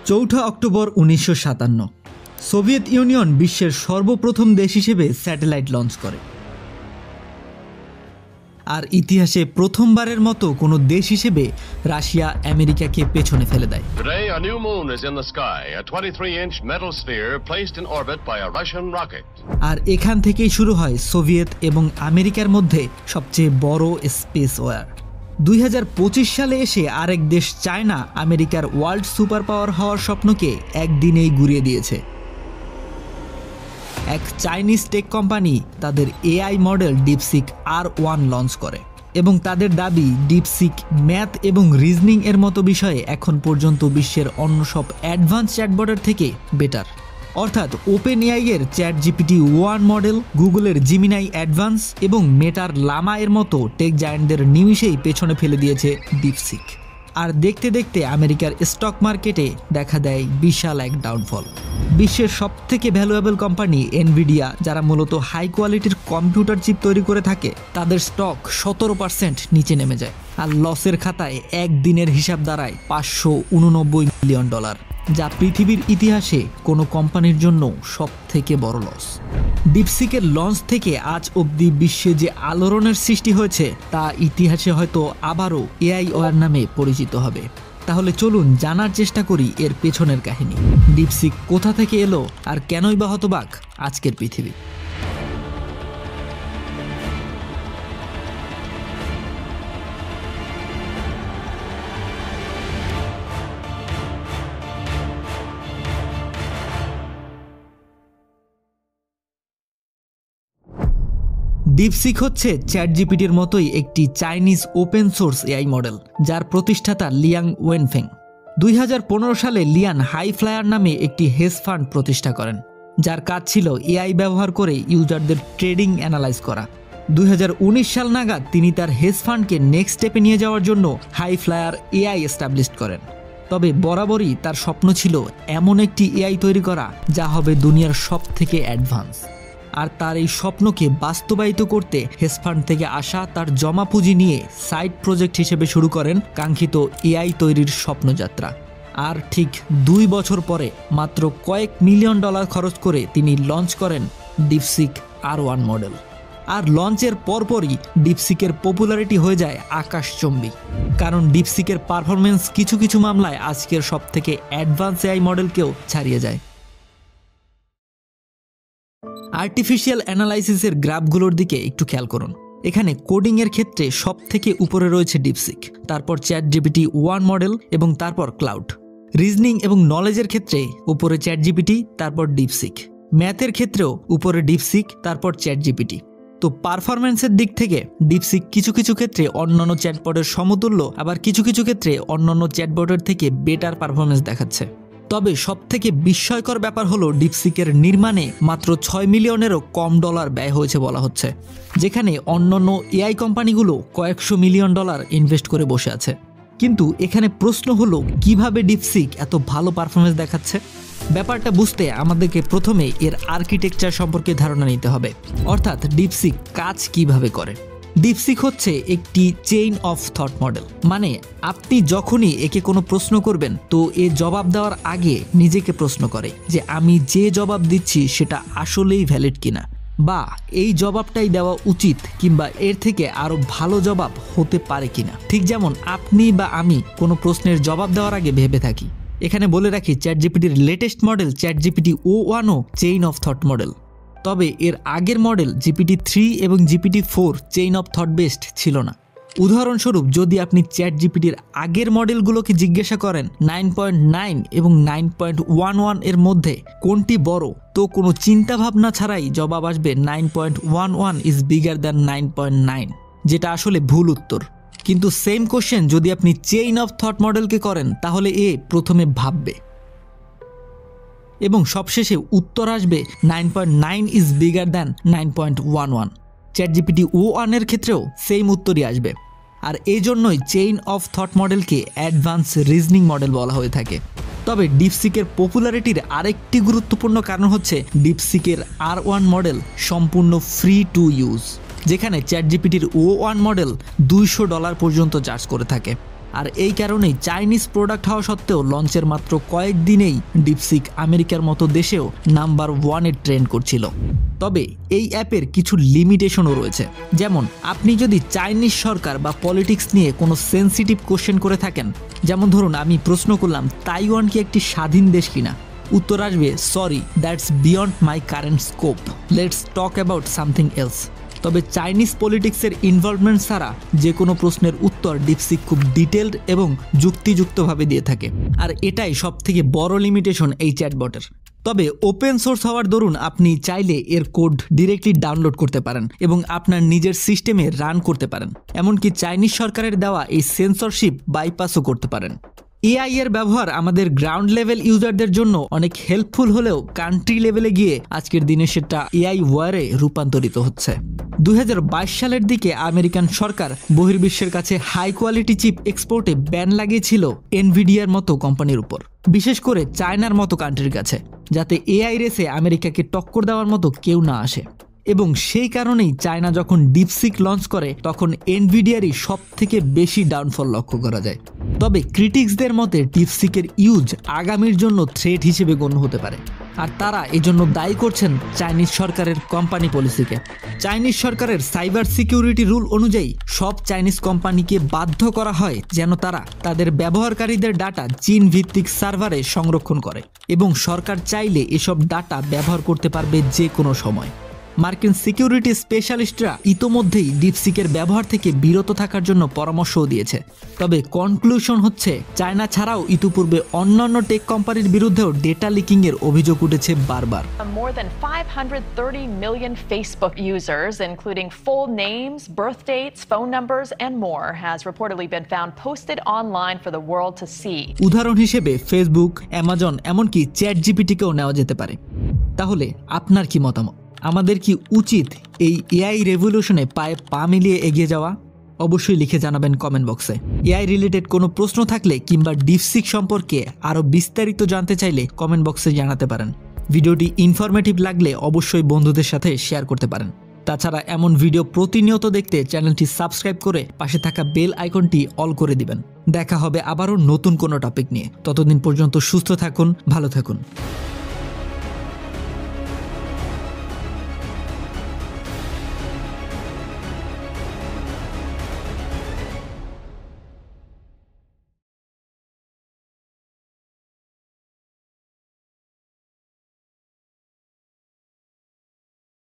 4 October 1957 Soviet union বিশ্বের সর্বপ্রথম দেশ হিসেবে স্যাটেলাইট লঞ্চ করে। আর ইতিহাসে প্রথমবারের মতো কোনো দেশ হিসেবে রাশিয়া আমেরিকাকে পেছনে ফেলে দেয়। Today a new moon is in the sky, a 23-inch metal sphere placed in orbit by a Russian rocket. আর এখান থেকেই শুরু হয় সোভিয়েত এবং আমেরিকার মধ্যে সবচেয়ে বড় স্পেস ওয়ার। 2025 সালে এসে আরেক দেশ চায়না আমেরিকার ওয়ার্ল্ড সুপার পাওয়ার হওয়ার স্বপ্নকে একদিনেই গুড়িয়ে দিয়েছে। এক চাইনিজ টেক কোম্পানি তাদের AI model DeepSeek R1 launch করে এবং তাদের দাবি ডিপসিক ম্যাথ এবং রিজনিং এর মতো বিষয়ে এখন পর্যন্ত বিশ্বের অন্য সব অ্যাডভান্স চ্যাটবটের থেকে বেটার। অর্থাৎ ওপেন এআই এর ChatGPT-1 মডেল, গুগলের জিমিনাই অ্যাডভান্স এবং মেটার লামা এর মতো টেক জায়ান্টদের নিমিষেই পেছনে ফেলে দিয়েছে ডিপসিক। আর দেখতে দেখতে আমেরিকার স্টক মার্কেটে দেখা দেয় বিশাল এক ডাউনফল। বিশ্বের সবথেকে ভ্যালুয়েবল কোম্পানি এনভিডিয়া, যারা মূলত হাই কোয়ালিটির কম্পিউটার চিপ তৈরি করে থাকে, তাদের স্টক 17% নিচে নেমে যায়। আর লসের খাতায় একদিনের হিসাব দাঁড়ায় $589 মিলিয়ন, যা পৃথিবীর ইতিহাসে কোনো কোম্পানির জন্য সবথেকে বড় লস। ডিপসিকের লঞ্চ থেকে আজ অবধি বিশ্বে যে আলোড়নের সৃষ্টি হয়েছে তা ইতিহাসে হয়তো আবারও এআই ওয়ার নামে পরিচিত হবে। তাহলে চলুন জানার চেষ্টা করি এর পেছনের কাহিনী। ডিপসিক কোথা থেকে এলো আর কেনই বা হতবাক আজকের পৃথিবী। ডিপসিক হচ্ছে চ্যাটজিপিটির মতোই একটি Chinese open source AI model, যার প্রতিষ্ঠাতা লিয়াং ওয়েনফেং। 2015 সালে লিয়ান হাই ফ্লায়ার নামে একটি হেজ ফান্ড প্রতিষ্ঠা করেন, যার কাজ ছিল এআই ব্যবহার করে ইউজারদের ট্রেডিং অ্যানালাইজ করা। 2019 সাল নাগাদ তিনি তার হেজ ফান্ডকে নেক্সট স্টেপে নিয়ে যাওয়ার জন্য হাই ফ্লায়ার এআই এস্টাবলিশ করেন। তবে বরাবরই তার স্বপ্ন ছিল এমন একটি এআই তৈরি করা যা হবে দুনিয়ার সবথেকে অ্যাডভান্স। আর তার এই স্বপ্নকে বাস্তবায়িত করতে হেজ ফান্ড থেকে আসা তার জমা পুঁজি নিয়ে সাইড প্রজেক্ট হিসেবে শুরু করেন কাঙ্ক্ষিত এআই তৈরির স্বপ্নযাত্রা। আর ঠিক 2 বছর পরে মাত্র কয়েক মিলিয়ন ডলার খরচ করে তিনি লঞ্চ করেন ডিপসিক R1 মডেল। আর লঞ্চের পরপরই ডিপসিকের পপুলারিটি হয়ে যায় আকাশচুম্বী, কারণ ডিপসিকের পারফরমেন্স কিছু কিছু মামলায় আজকের সবথেকে অ্যাডভান্স এআই মডেলকেও ছাড়িয়ে যায়। আর্টিফিশিয়াল অ্যানালাইসিসের গ্রাফগুলোর দিকে একটু খেয়াল করুন। এখানে কোডিংয়ের ক্ষেত্রে সবথেকে উপরে রয়েছে ডিপসিক, তারপর ChatGPT-1 মডেল এবং তারপর ক্লাউড। রিজনিং এবং নলেজের ক্ষেত্রে উপরে ChatGPT, তারপর ডিপসিক। ম্যাথের ক্ষেত্রেও উপরে ডিপসিক, তারপর ChatGPT। তো পারফরম্যান্সের দিক থেকে ডিপসিক কিছু কিছু ক্ষেত্রে অন্যান্য চ্যাটবটের সমতুল্য, আবার কিছু কিছু ক্ষেত্রে অন্যান্য চ্যাটবটের থেকে বেটার পারফরম্যান্স দেখাচ্ছে। তবে সবথেকে বিস্ময়কর ব্যাপার হলো ডিপসিকের নির্মাণে মাত্র $6 মিলিয়নেরও কম ডলার ব্যয় হয়েছে বলা হচ্ছে, যেখানে অন্যান্য এআই কোম্পানিগুলো কয়েকশো মিলিয়ন ডলার ইনভেস্ট করে বসে আছে। কিন্তু এখানে প্রশ্ন হলো কিভাবে ডিপসিক এত ভালো পারফরমেন্স দেখাচ্ছে। ব্যাপারটা বুঝতে আমাদেরকে প্রথমে এর আর্কিটেকচার সম্পর্কে ধারণা নিতে হবে, অর্থাৎ ডিপসিক কাজ কিভাবে করে। ডিপসিক হচ্ছে একটি চেইন অফ থট মডেল, মানে আপনি যখনই একে কোনো প্রশ্ন করবেন তো এ জবাব দেওয়ার আগে নিজেকে প্রশ্ন করে যে আমি যে জবাব দিচ্ছি সেটা আসলেই ভ্যালিড কিনা, বা এই জবাবটাই দেওয়া উচিত, কিংবা এর থেকে আরো ভালো জবাব হতে পারে কিনা। ঠিক যেমন আপনি বা আমি কোনো প্রশ্নের জবাব দেওয়ার আগে ভেবে থাকি। এখানে বলে রাখি চ্যাটজিপিটির লেটেস্ট মডেল ChatGPT-O1ও চেইন অফ থট মডেল। তবে এর আগের মডেল GPT-3 এবং GPT-4 chain of thought based ছিল না। উদাহরণস্বরূপ যদি আপনি ChatGPTর আগের মডেলগুলোকে জিজ্ঞাসা করেন 9.9 এবং 9.11 এর মধ্যে কোনটি বড়, তো কোনো চিন্তা ভাবনা ছাড়াই জবাব আসবে 9.11 ইজ বিগার দ্যান 9.9, যেটা আসলে ভুল উত্তর। কিন্তু সেম কোশ্চেন যদি আপনি চেইন অফ থট মডেলকে করেন তাহলে এ প্রথমে ভাববে এবং সবশেষে উত্তর আসবে 9.9 ইজ বিগার দ্যান 9.11। ChatGPT-O1 এর ক্ষেত্রেও সেম উত্তরই আসবে। আর এই জন্যই চেইন অফ থট মডেলকে অ্যাডভান্স রিজনিং মডেল বলা হয়ে থাকে। তবে ডিপসিকের পপুলারিটির আরেকটি গুরুত্বপূর্ণ কারণ হচ্ছে ডিপসিকের R1 মডেল সম্পূর্ণ ফ্রি টু ইউজ, যেখানে ChatGPT-O1 মডেল $200 পর্যন্ত চার্জ করে থাকে। আর এই কারণেই চাইনিজ প্রোডাক্ট হওয়া সত্ত্বেও লঞ্চের মাত্র কয়েকদিনেই ডিপসিক আমেরিকার মতো দেশেও নাম্বার 1-এ ট্রেন্ড করছিল। তবে এই অ্যাপের কিছু লিমিটেশনও রয়েছে, যেমন আপনি যদি চাইনিজ সরকার বা পলিটিক্স নিয়ে কোনো সেন্সিটিভ কোশ্চেন করে থাকেন, যেমন ধরুন আমি প্রশ্ন করলাম তাইওয়ান কি একটি স্বাধীন দেশ কিনা, উত্তর আসবে sorry that's beyond my current scope, let's talk about something else. তবে চাইনিজ পলিটিক্সের ইনভলভমেন্ট ছাড়া যে কোনো প্রশ্নের উত্তর ডিপসিক খুব ডিটেলড এবং যুক্তিযুক্তভাবে দিয়ে থাকে, আর এটাই সবথেকে বড় লিমিটেশন এই চ্যাটবটের। তবে ওপেন সোর্স হওয়ার দরুন আপনি চাইলে এর কোড ডিরেক্টলি ডাউনলোড করতে পারেন এবং আপনার নিজের সিস্টেমে রান করতে পারেন, এমনকি চাইনিজ সরকারের দেওয়া এই সেন্সরশিপ বাইপাসও করতে পারেন। এআই এর ব্যবহার আমাদের গ্রাউন্ড লেভেল ইউজারদের জন্য অনেক হেল্পফুল হলেও কান্ট্রি লেভেলে গিয়ে আজকের দিনে সেটা এআই ওয়ারে রূপান্তরিত হচ্ছে। 2022 সালের দিকে আমেরিকান সরকার বহির্বিশ্বের কাছে হাই কোয়ালিটি চিপ এক্সপোর্টে ব্যান লাগিয়েছিল এনভিডিয়ার মতো কোম্পানির উপর, বিশেষ করে চায়নার মতো কান্ট্রির কাছে, যাতে এআই রেসে আমেরিকাকে টক্কর দেওয়ার মতো কেউ না আসে। এবং সেই কারণেই চায়না যখন ডিপসিক লঞ্চ করে তখন এনভিডিয়ারই সব থেকে বেশি ডাউনফল লক্ষ্য করা যায়। তবে ক্রিটিক্সদের মতে ডিপসিকের ইউজ আগামীর জন্য থ্রেট হিসেবে গণ্য হতে পারে, আর তারা এজন্য দায়ী করছেন চাইনিজ সরকারের কোম্পানি পলিসিকে। চাইনিজ সরকারের সাইবার সিকিউরিটি রুল অনুযায়ী সব চাইনিজ কোম্পানিকে বাধ্য করা হয় যেন তারা তাদের ব্যবহারকারীদের ডাটা চীন ভিত্তিক সার্ভারে সংরক্ষণ করে, এবং সরকার চাইলে এসব ডাটা ব্যবহার করতে পারবে যে কোনো সময়। মার্কিন সিকিউরিটি স্পেশালিস্টরা ইতোমধ্যেই ডিপসিকের ব্যবহার থেকে বিরত থাকার জন্য পরামর্শও দিয়েছে। তবে কনক্লুশন হচ্ছে চায়না ছাড়াও ইতিপূর্বে অন্যান্য টেক কোম্পানির বিরুদ্ধেও ডেটা লিকিং এর অভিযোগ উঠেছে বারবার। More than 530 million Facebook users, including full names, birth dates, phone numbers, and more, has reportedly been found posted online for the world to see. উদাহরণ হিসেবে ফেসবুক, অ্যামাজন, এমনকি চ্যাট জিপিটিকেও নেওয়া যেতে পারে। তাহলে আপনার কি মতামত? আমাদের কি উচিত এই এআই রেভলিউশনে পায়ে পা মিলিয়ে এগিয়ে যাওয়া? অবশ্যই লিখে জানাবেন কমেন্ট বক্সে। এআই রিলেটেড কোনো প্রশ্ন থাকলে কিংবা ডিপসিক সম্পর্কে আরও বিস্তারিত জানতে চাইলে কমেন্ট বক্সে জানাতে পারেন। ভিডিওটি ইনফরমেটিভ লাগলে অবশ্যই বন্ধুদের সাথে শেয়ার করতে পারেন। তাছাড়া এমন ভিডিও প্রতিনিয়ত দেখতে চ্যানেলটি সাবস্ক্রাইব করে পাশে থাকা বেল আইকনটি অল করে দিবেন। দেখা হবে আবারও নতুন কোনো টপিক নিয়ে। ততদিন পর্যন্ত সুস্থ থাকুন, ভালো থাকুন।